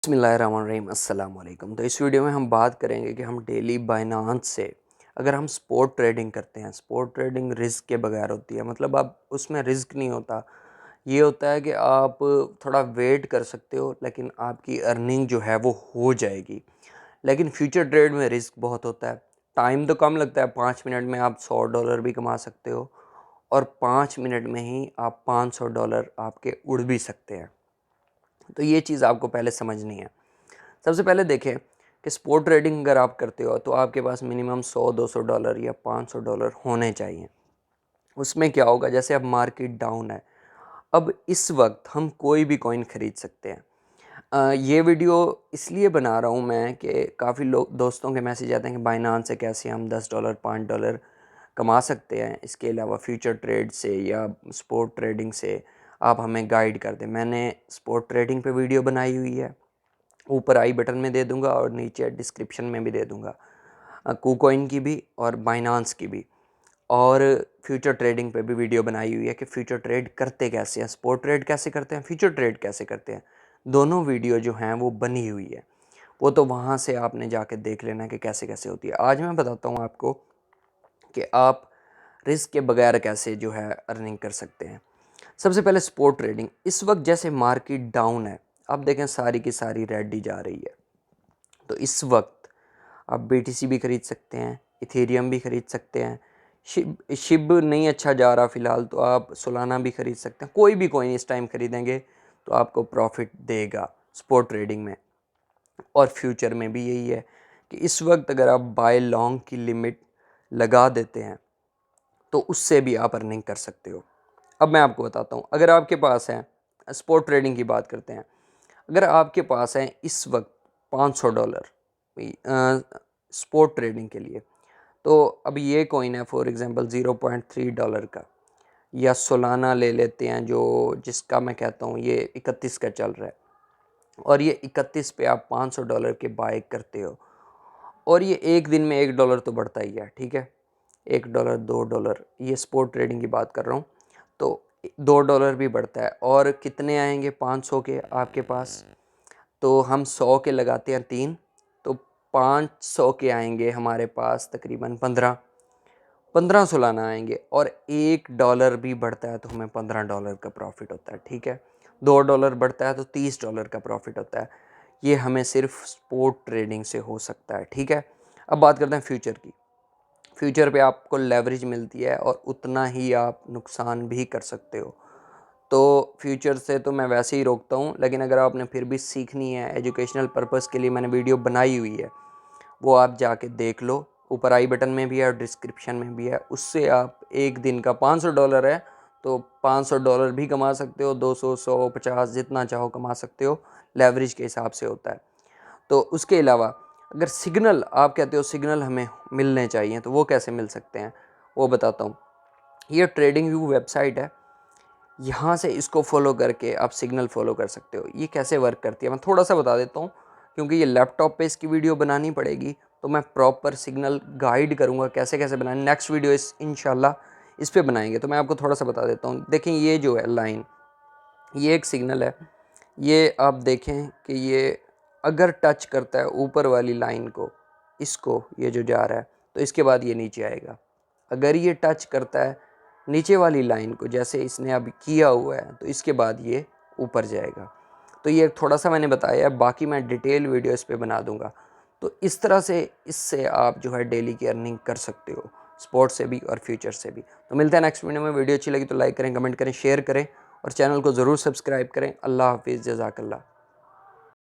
बिस्मिल्लाहिर्रहमानिर्रहीम अस्सलाम वालेकुम। तो इस वीडियो में हम बात करेंगे कि हम डेली बाइनांस से अगर हम स्पॉट ट्रेडिंग करते हैं। स्पॉट ट्रेडिंग रिस्क के बगैर होती है, मतलब आप उसमें रिस्क नहीं होता। ये होता है कि आप थोड़ा वेट कर सकते हो लेकिन आपकी अर्निंग जो है वो हो जाएगी। लेकिन फ्यूचर ट्रेड में रिस्क बहुत होता है। टाइम तो कम लगता है, 5 मिनट में आप $100 भी कमा सकते हो और 5 मिनट में ही आप $500 आपके उड़ भी सकते हैं। तो ये चीज़ आपको पहले समझनी है। सबसे पहले देखें कि स्पॉट ट्रेडिंग अगर आप करते हो तो आपके पास मिनिमम $100-200 या $500 होने चाहिए। उसमें क्या होगा, जैसे अब मार्केट डाउन है, अब इस वक्त हम कोई भी कॉइन ख़रीद सकते हैं। ये वीडियो इसलिए बना रहा हूँ मैं कि काफ़ी लोग दोस्तों के मैसेज आते हैं कि बाइनांस से कैसे हम $10 $5 कमा सकते हैं, इसके अलावा फ्यूचर ट्रेड से या स्पॉट ट्रेडिंग से आप हमें गाइड कर दें। मैंने स्पॉट ट्रेडिंग पे वीडियो बनाई हुई है, ऊपर आई बटन में दे दूंगा और नीचे डिस्क्रिप्शन में भी दे दूंगा। कूकॉइन की भी और बाइनांस की भी, और फ्यूचर ट्रेडिंग पे भी वीडियो बनाई हुई है कि फ्यूचर ट्रेड करते कैसे हैं, स्पॉट ट्रेड कैसे करते हैं, फ्यूचर ट्रेड कैसे करते हैं। दोनों वीडियो जो हैं वो बनी हुई है, वो तो वहाँ से आपने जाके देख लेना कि कैसे कैसे होती है। आज मैं बताता हूँ आपको कि आप रिस्क के बगैर कैसे जो है अर्निंग कर सकते हैं। सबसे पहले स्पॉट ट्रेडिंग। इस वक्त जैसे मार्केट डाउन है, आप देखें सारी की सारी रेड ही जा रही है, तो इस वक्त आप BTC भी ख़रीद सकते हैं, इथेरियम भी ख़रीद सकते हैं। शिब नहीं अच्छा जा रहा फ़िलहाल, तो आप सोलाना भी ख़रीद सकते हैं। कोई भी कॉइन इस टाइम ख़रीदेंगे तो आपको प्रॉफिट देगा स्पॉट ट्रेडिंग में। और फ्यूचर में भी यही है कि इस वक्त अगर आप बाय लॉन्ग की लिमिट लगा देते हैं तो उससे भी आप अर्निंग कर सकते हो। अब मैं आपको बताता हूँ, अगर आपके पास है, स्पॉट ट्रेडिंग की बात करते हैं, अगर आपके पास है इस वक्त $500 स्पॉट ट्रेडिंग के लिए, तो अब ये कॉइन है फॉर एग्जांपल $0.3 का, या सोलाना ले लेते हैं जो जिसका मैं कहता हूँ ये 31 का चल रहा है, और ये 31 पे आप $500 के बाय करते हो, और ये एक दिन में $1 तो बढ़ता ही है, ठीक है, $1 $2, ये स्पॉट ट्रेडिंग की बात कर रहा हूँ, तो $2 भी बढ़ता है। और कितने आएंगे 500 के आपके पास, तो हम 100 के लगाते हैं 3, तो 500 के आएंगे हमारे पास तकरीबन 15 सोलाना आएंगे, और $1 भी बढ़ता है तो हमें $15 का प्रॉफिट होता है, ठीक है। $2 बढ़ता है तो $30 का प्रॉफिट होता है। ये हमें सिर्फ स्पॉट ट्रेडिंग से हो सकता है, ठीक है। अब बात करते हैं फ्यूचर की। फ्यूचर पे आपको लेवरेज मिलती है और उतना ही आप नुकसान भी कर सकते हो। तो फ्यूचर से तो मैं वैसे ही रोकता हूँ, लेकिन अगर आपने फिर भी सीखनी है एजुकेशनल पर्पज़ के लिए, मैंने वीडियो बनाई हुई है, वो आप जाके देख लो, ऊपर आई बटन में भी है और डिस्क्रिप्शन में भी है। उससे आप एक दिन का $500 है तो $500 भी कमा सकते हो, 200 100 50 जितना चाहो कमा सकते हो, लेवरेज के हिसाब से होता है। तो उसके अलावा अगर सिग्नल, आप कहते हो सिग्नल हमें मिलने चाहिए, तो वो कैसे मिल सकते हैं वो बताता हूँ। ये ट्रेडिंग व्यू वेबसाइट है, यहाँ से इसको फॉलो करके आप सिग्नल फॉलो कर सकते हो। ये कैसे वर्क करती है मैं थोड़ा सा बता देता हूँ, क्योंकि ये लैपटॉप पे इसकी वीडियो बनानी पड़ेगी, तो मैं प्रॉपर सिग्नल गाइड करूँगा कैसे कैसे बनाए। नेक्स्ट वीडियो इंशाल्लाह इस पे बनाएंगे, तो मैं आपको थोड़ा सा बता देता हूँ। देखें ये जो है लाइन, ये एक सिग्नल है। ये आप देखें कि ये अगर टच करता है ऊपर वाली लाइन को, इसको, ये जो जा रहा है, तो इसके बाद ये नीचे आएगा। अगर ये टच करता है नीचे वाली लाइन को, जैसे इसने अब किया हुआ है, तो इसके बाद ये ऊपर जाएगा। तो ये थोड़ा सा मैंने बताया है, बाकी मैं डिटेल वीडियो इस पे बना दूंगा। तो इस तरह से इससे आप जो है डेली की अर्निंग कर सकते हो, स्पोर्ट्स से भी और फ्यूचर से भी। तो मिलते हैं नेक्स्ट वीडियो में। वीडियो अच्छी लगी तो लाइक करें, कमेंट करें, शेयर करें और चैनल को ज़रूर सब्सक्राइब करें। अल्लाह हाफिज़, जज़ाकल्लाह।